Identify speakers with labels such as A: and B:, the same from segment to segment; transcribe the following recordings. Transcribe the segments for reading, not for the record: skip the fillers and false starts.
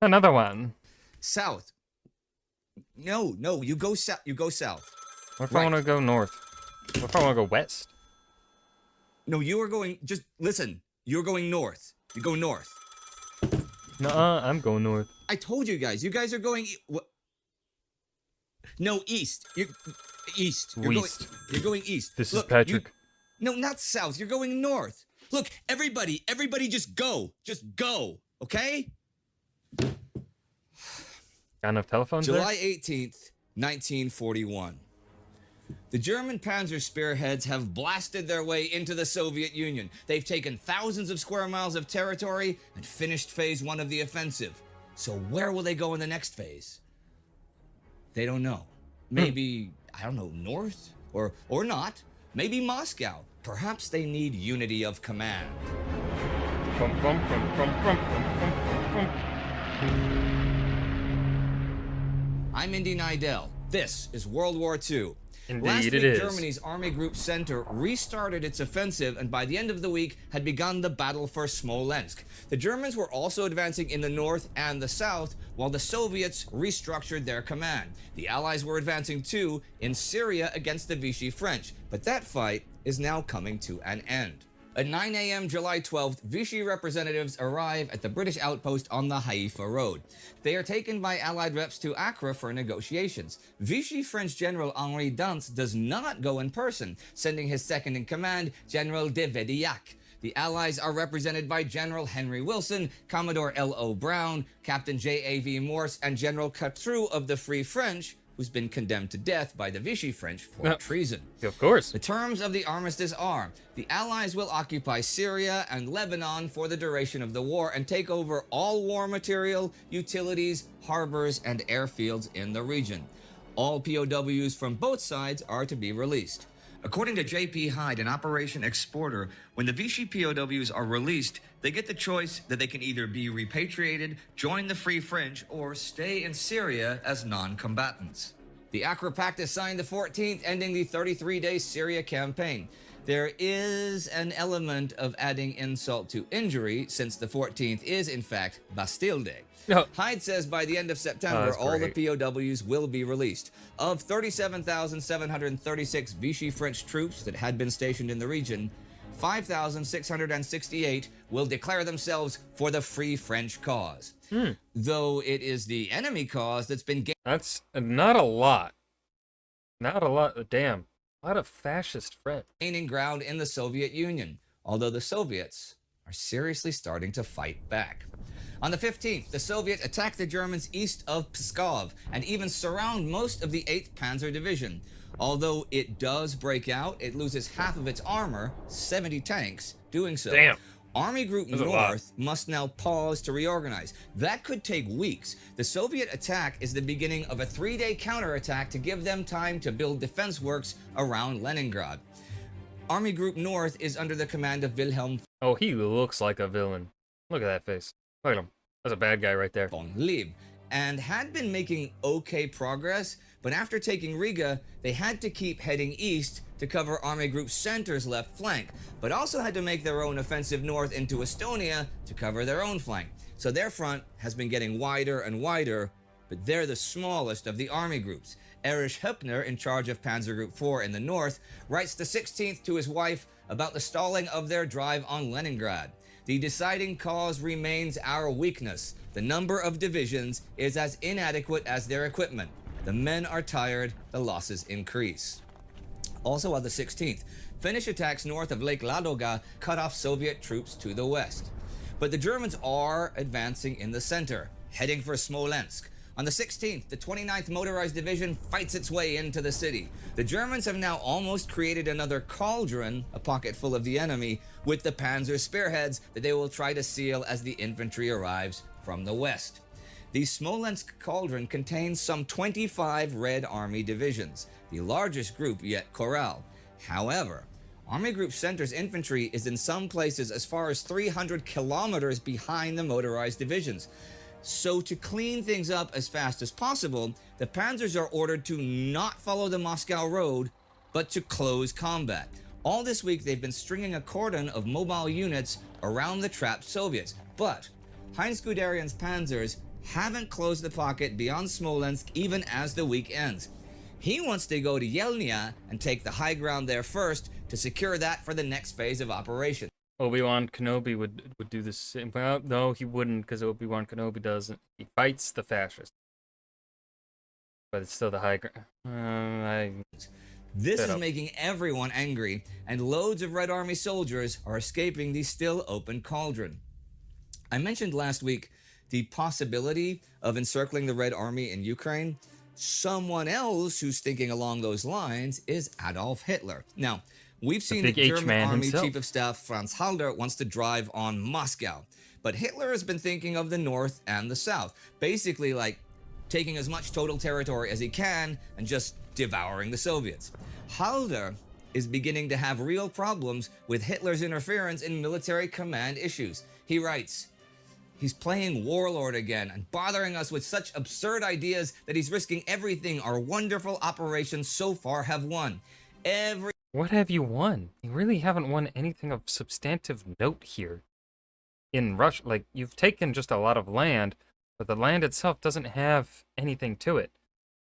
A: Another one.
B: South. No, you go south. You go south.
A: What if I
B: Right.
A: want to go north? What if I want to go west?
B: No, you are going. Just listen. You're going north. You go north.
A: Nuh-uh, I'm going north.
B: I told you guys. You guys are going. No, east. You east.
A: West.
B: You're going east.
A: This
B: Look,
A: is Patrick.
B: No, not south. You're going north. Look, everybody, just go. Just go. Okay?
A: Got enough telephones
B: July 18th, 1941. The German Panzer spearheads have blasted their way into the Soviet Union. They've taken thousands of square miles of territory and finished phase 1 of the offensive. So where will they go in the next phase? They don't know. Maybe, I don't know, north? Or not. Maybe Moscow. Perhaps they need unity of command.
A: Bum, bum, bum, bum, bum, bum, bum, bum.
B: I'm Indy Nidell. This is World War II.
A: Indeed,
B: Last
A: it
B: week,
A: is.
B: Germany's Army Group Center restarted its offensive and by the end of the week had begun the battle for Smolensk. The Germans were also advancing in the north and the south, while the Soviets restructured their command. The Allies were advancing too in Syria against the Vichy French, but that fight is now coming to an end. At 9 a.m. July 12th, Vichy representatives arrive at the British outpost on the Haifa Road. They are taken by Allied reps to Accra for negotiations. Vichy French General Henri Dance does not go in person, sending his second-in-command, General de Vedillac. The Allies are represented by General Henry Wilson, Commodore L.O. Brown, Captain J.A.V. Morse, and General Catrou of the Free French, who's been condemned to death by the Vichy French for treason.
A: Of course.
B: The terms of the armistice are, the Allies will occupy Syria and Lebanon for the duration of the war and take over all war material, utilities, harbors, and airfields in the region. All POWs from both sides are to be released. According to J.P. Hyde, an operation exporter, when the Vichy POWs are released, they get the choice that they can either be repatriated, join the Free French, or stay in Syria as non-combatants. The Accra Pact is signed the 14th, ending the 33-day Syria campaign. There is an element of adding insult to injury, since the 14th is, in fact, Bastille Day.
A: No.
B: Hyde says by the end of September, all the POWs will be released. Of 37,736 Vichy French troops that had been stationed in the region, 5,668 will declare themselves for the Free French cause. Though it is the enemy cause that's been
A: That's not a lot. Not a lot. Damn. A lot of fascist French.
B: gaining ground in the Soviet Union, although the Soviets are seriously starting to fight back. On the 15th, the Soviets attack the Germans east of Pskov and even surround most of the 8th Panzer Division. Although it does break out, it loses half of its armor, 70 tanks, doing so.
A: Damn.
B: Army Group
A: That's a lot.
B: North must now pause to reorganize. That could take weeks. The Soviet attack is the beginning of a 3-day counterattack to give them time to build defense works around Leningrad. Army Group North is under the command of Wilhelm
A: Oh, he looks like a villain. Look at that face. Look at him. That's a bad guy right there.
B: von Lieb, and had been making okay progress, but after taking Riga, they had to keep heading east to cover Army Group Center's left flank, but also had to make their own offensive north into Estonia to cover their own flank. So their front has been getting wider and wider, but they're the smallest of the army groups. Erich Höppner, in charge of Panzer Group 4 in the north, writes the 16th to his wife about the stalling of their drive on Leningrad. The deciding cause remains our weakness. The number of divisions is as inadequate as their equipment. The men are tired, the losses increase. Also on the 16th, Finnish attacks north of Lake Ladoga cut off Soviet troops to the west. But the Germans are advancing in the center, heading for Smolensk. On the 16th, the 29th Motorized Division fights its way into the city. The Germans have now almost created another cauldron, a pocket full of the enemy, with the Panzer spearheads that they will try to seal as the infantry arrives from the west. The Smolensk cauldron contains some 25 Red Army divisions, the largest group yet corralled. However, Army Group Center's infantry is in some places as far as 300 kilometers behind the motorized divisions. So to clean things up as fast as possible, the panzers are ordered to not follow the Moscow road, but to close combat. All this week they've been stringing a cordon of mobile units around the trapped Soviets, but Heinz Guderian's panzers haven't closed the pocket beyond Smolensk even as the week ends. He wants to go to Yelnya and take the high ground there first to secure that for the next phase of operation.
A: Obi-Wan Kenobi would do the same. Well, no, he wouldn't, because Obi-Wan Kenobi doesn't. He fights the fascists. But it's still the high ground.
B: This is making everyone angry, and loads of Red Army soldiers are escaping the still open cauldron. I mentioned last week the possibility of encircling the Red Army in Ukraine. Someone else who's thinking along those lines is Adolf Hitler. Now, we've seen that German Army
A: himself.
B: Chief of Staff Franz Halder wants to drive on Moscow, but Hitler has been thinking of the North and the South, basically like taking as much total territory as he can and just devouring the Soviets. Halder is beginning to have real problems with Hitler's interference in military command issues. He writes, "He's playing warlord again and bothering us with such absurd ideas that he's risking everything our wonderful operations so far have won.
A: What have you won? You really haven't won anything of substantive note here. In Russia, like, you've taken just a lot of land, but the land itself doesn't have anything to it.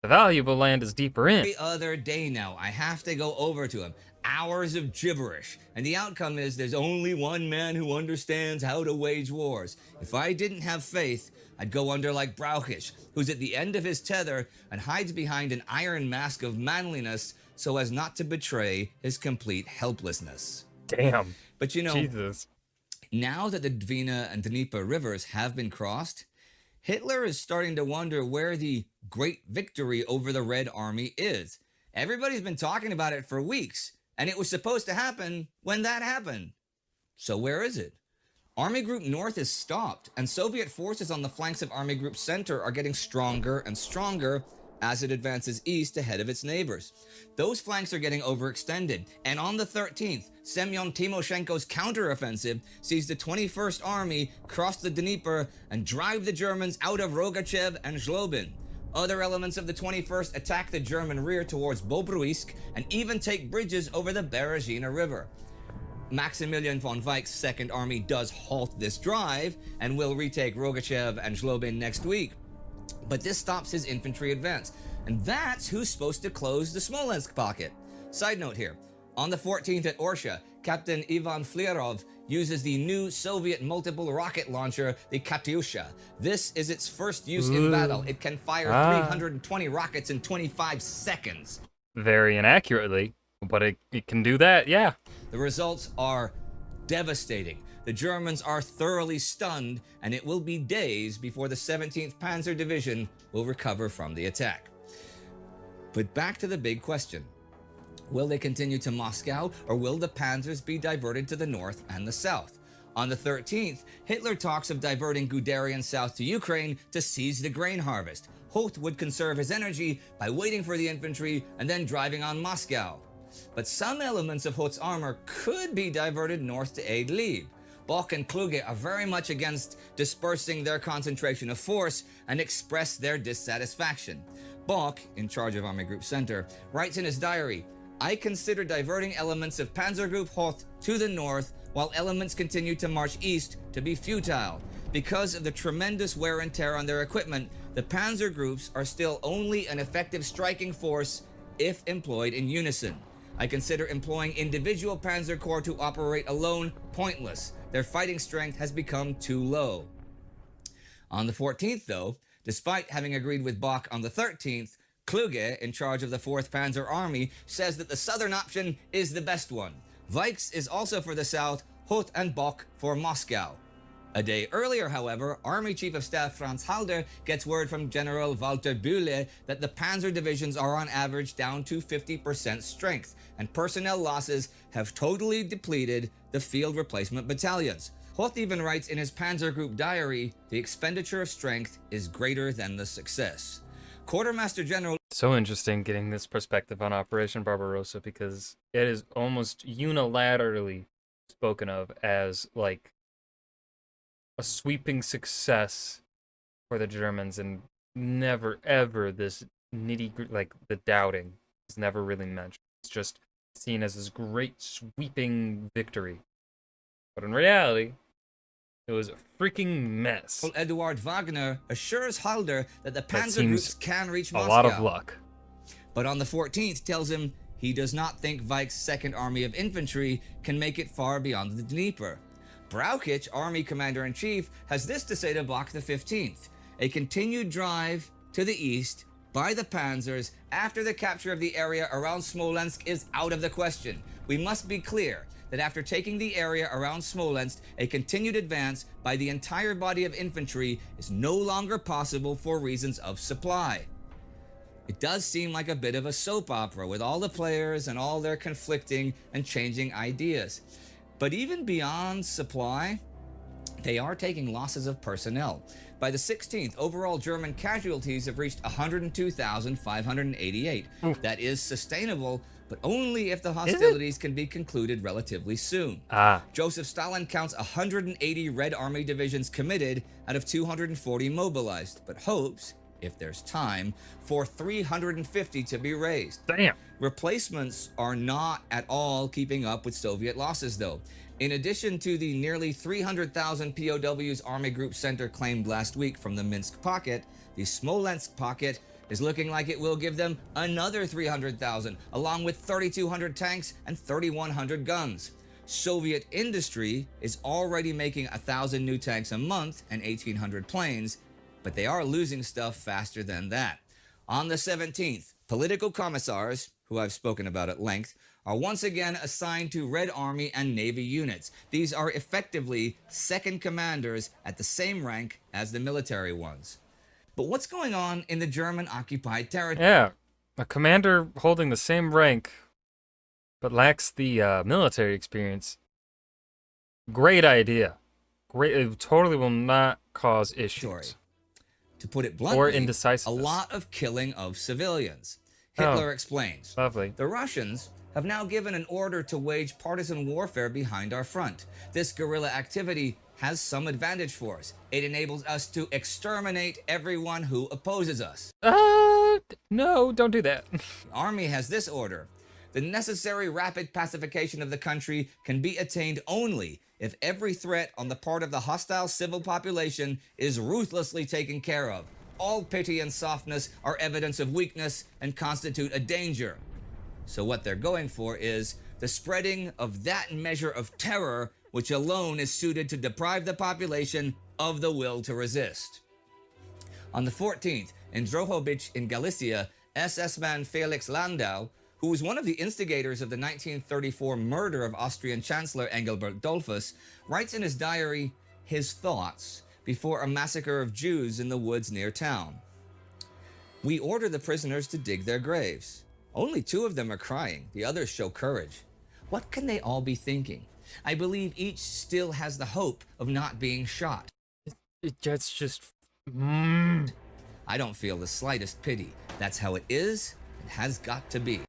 A: The valuable land is deeper in."
B: Every other day now, I have to go over to him. Hours of gibberish. And the outcome is there's only one man who understands how to wage wars. If I didn't have faith, I'd go under like Brauchisch, who's at the end of his tether and hides behind an iron mask of manliness so as not to betray his complete helplessness.
A: Damn.
B: But you know,
A: Jesus.
B: Now that the Dwina and Dnieper rivers have been crossed, Hitler is starting to wonder where the great victory over the Red Army is. Everybody's been talking about it for weeks, and it was supposed to happen when that happened. So where is it? Army Group North is stopped, and Soviet forces on the flanks of Army Group Center are getting stronger and stronger as it advances east ahead of its neighbors. Those flanks are getting overextended, and on the 13th, Semyon Timoshenko's counteroffensive sees the 21st Army cross the Dnieper and drive the Germans out of Rogachev and Zlobin. Other elements of the 21st attack the German rear towards Bobruisk and even take bridges over the Berezina River. Maximilian von Weich's 2nd Army does halt this drive and will retake Rogachev and Zlobin next week. But this stops his infantry advance, and that's who's supposed to close the Smolensk pocket. Side note here, on the 14th at Orsha, Captain Ivan Flerov uses the new Soviet multiple rocket launcher, the Katyusha. This is its first use in battle. It can fire 320 rockets in 25 seconds.
A: Very inaccurately, but it can do that, yeah.
B: The results are devastating. The Germans are thoroughly stunned, and it will be days before the 17th Panzer Division will recover from the attack. But back to the big question. Will they continue to Moscow, or will the panzers be diverted to the north and the south? On the 13th, Hitler talks of diverting Guderian south to Ukraine to seize the grain harvest. Hoth would conserve his energy by waiting for the infantry and then driving on Moscow. But some elements of Hoth's armor could be diverted north to aid Lieb. Bock and Kluge are very much against dispersing their concentration of force and express their dissatisfaction. Bock, in charge of Army Group Center, writes in his diary, "I consider diverting elements of Panzer Group Hoth to the north while elements continue to march east to be futile. Because of the tremendous wear and tear on their equipment, the panzer groups are still only an effective striking force if employed in unison. I consider employing individual panzer corps to operate alone pointless. Their fighting strength has become too low." On the 14th, though, despite having agreed with Bock on the 13th, Kluge, in charge of the 4th Panzer Army, says that the southern option is the best one. Weichs is also for the south, Hoth and Bock for Moscow. A day earlier, however, Army Chief of Staff Franz Halder gets word from General Walter Bühle that the panzer divisions are on average down to 50% strength, and personnel losses have totally depleted the field replacement battalions. Hoth even writes in his Panzer Group diary, "The expenditure of strength is greater than the success." Quartermaster General...
A: So interesting getting this perspective on Operation Barbarossa, because it is almost unilaterally spoken of as, like, a sweeping success for the Germans, and never ever this like the doubting is never really mentioned. It's just seen as this great sweeping victory. But in reality, It was a freaking mess.
B: Eduard Wagner assures Halder that the
A: That
B: panzer groups
A: seems
B: can reach
A: a
B: Moscow.
A: lot of luck.
B: But on the 14th tells him he does not think Weich's 2nd Army of Infantry can make it far beyond the Dnieper. Brauchitsch, Army Commander-in-Chief, has this to say to Bach the 15th. A continued drive to the east by the panzers after the capture of the area around Smolensk is out of the question. We must be clear that after taking the area around Smolensk, a continued advance by the entire body of infantry is no longer possible for reasons of supply. It does seem like a bit of a soap opera with all the players and all their conflicting and changing ideas. But even beyond supply, they are taking losses of personnel. By the 16th, overall German casualties have reached 102,588. That is sustainable, but only if the hostilities can be concluded relatively soon. Joseph Stalin counts 180 Red Army divisions committed out of 240 mobilized, but hopes, if there's time, for 350 to be raised.
A: Damn.
B: Replacements are not at all keeping up with Soviet losses, though. In addition to the nearly 300,000 POWs Army Group Center claimed last week from the Minsk pocket, the Smolensk pocket is looking like it will give them another 300,000, along with 3,200 tanks and 3,100 guns. Soviet industry is already making 1,000 new tanks a month and 1,800 planes, but they are losing stuff faster than that. On the 17th, political commissars, who I've spoken about at length, are once again assigned to Red Army and Navy units. These are effectively second commanders at the same rank as the military ones. But what's going on in the German-occupied territory?
A: Yeah, a commander holding the same rank, but lacks the military experience. Great idea. Great. It totally will not cause issues.
B: To put it bluntly,
A: or indecisiveness.
B: A lot of killing of civilians. Hitler explains.
A: Lovely.
B: The Russians have now given an order to wage partisan warfare behind our front. This guerrilla activity has some advantage for us. It enables us to exterminate everyone who opposes us.
A: No, don't do that.
B: The Army has this order. The necessary rapid pacification of the country can be attained only if every threat on the part of the hostile civil population is ruthlessly taken care of. All pity and softness are evidence of weakness and constitute a danger. So what they're going for is the spreading of that measure of terror which alone is suited to deprive the population of the will to resist. On the 14th, in Drohobych in Galicia, SS man Felix Landau, who was one of the instigators of the 1934 murder of Austrian Chancellor Engelbert Dollfuss, writes in his diary his thoughts before a massacre of Jews in the woods near town. We order the prisoners to dig their graves. Only 2 of them are crying, the others show courage. What can they all be thinking? I believe each still has the hope of not being shot.
A: It's just...
B: I don't feel the slightest pity. That's how it is and has got to be.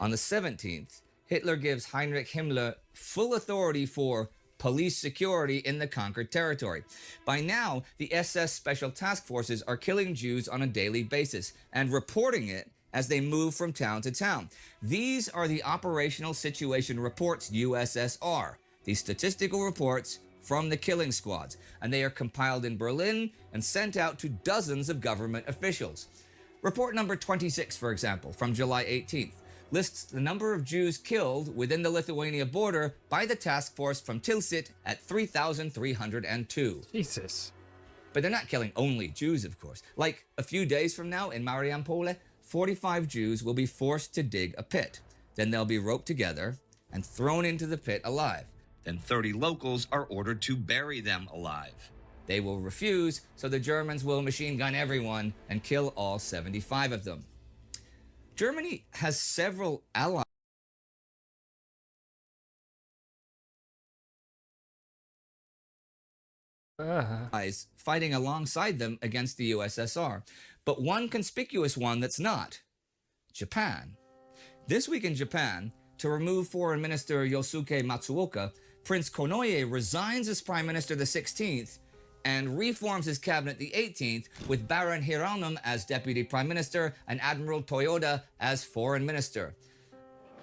B: On the 17th, Hitler gives Heinrich Himmler full authority for police security in the conquered territory. By now, the SS Special Task Forces are killing Jews on a daily basis and reporting it as they move from town to town. These are the Operational Situation Reports, USSR, the statistical reports from the killing squads, and they are compiled in Berlin and sent out to dozens of government officials. Report number 26, for example, from July 18th, lists the number of Jews killed within the Lithuania border by the task force from Tilsit at 3,302.
A: Jesus.
B: But they're not killing only Jews, of course. Like a few days from now in Mariampole, 45 Jews will be forced to dig a pit. Then they'll be roped together and thrown into the pit alive. Then 30 locals are ordered to bury them alive. They will refuse, so the Germans will machine gun everyone and kill all 75 of them. Germany has several allies fighting alongside them against the USSR, but one conspicuous one that's not: Japan. This week in Japan, to remove Foreign Minister Yosuke Matsuoka, Prince Konoye resigns as Prime Minister the 16th and reforms his cabinet the 18th with Baron Hiranum as Deputy Prime Minister and Admiral Toyoda as Foreign Minister.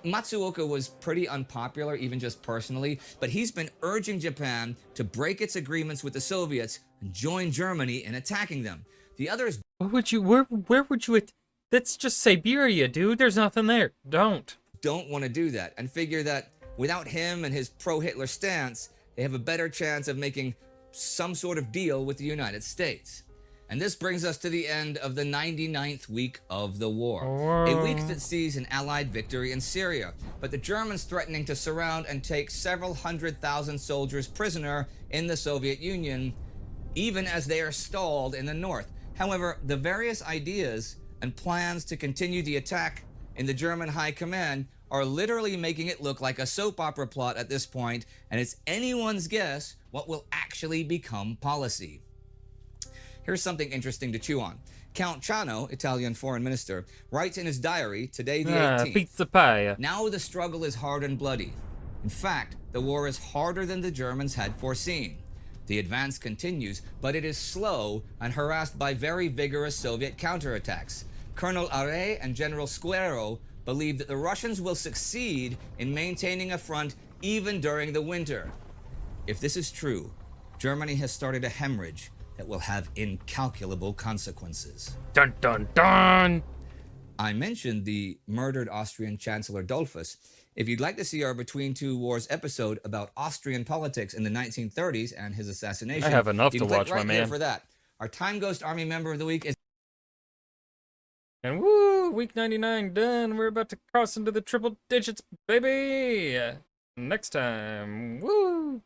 B: Matsuoka was pretty unpopular, even just personally, but he's been urging Japan to break its agreements with the Soviets and join Germany in attacking them. The others
A: Where would you that's just Siberia, dude. There's nothing there. Don't.
B: don't want to do that and figure that without him and his pro-Hitler stance, they have a better chance of making some sort of deal with the United States. And this brings us to the end of the 99th week of the war. A week that sees an Allied victory in Syria, but the Germans threatening to surround and take several 100,000 soldiers prisoner in the Soviet Union, even as they are stalled in the north. However, the various ideas and plans to continue the attack in the German high command are literally making it look like a soap opera plot at this point, and it's anyone's guess what will actually become policy. Here's something interesting to chew on. Count Ciano, Italian foreign minister, writes in his diary, today the 18th,
A: pizza pie.
B: now the struggle is hard and bloody. In fact, the war is harder than the Germans had foreseen. The advance continues, but it is slow and harassed by very vigorous Soviet counterattacks. Colonel Are and General Squero believe that the Russians will succeed in maintaining a front even during the winter. If this is true, Germany has started a hemorrhage that will have incalculable consequences.
A: Dun dun dun!
B: I mentioned the murdered Austrian Chancellor Dollfuss. If you'd like to see our Between Two Wars episode about Austrian politics in the 1930s and his assassination,
A: I have enough
B: you
A: to
B: can click
A: watch, my
B: right here
A: man.
B: for that. Our Time Ghost Army member of the week is
A: And woo, week 99 done. We're about to cross into the triple digits, baby. Next time, woo.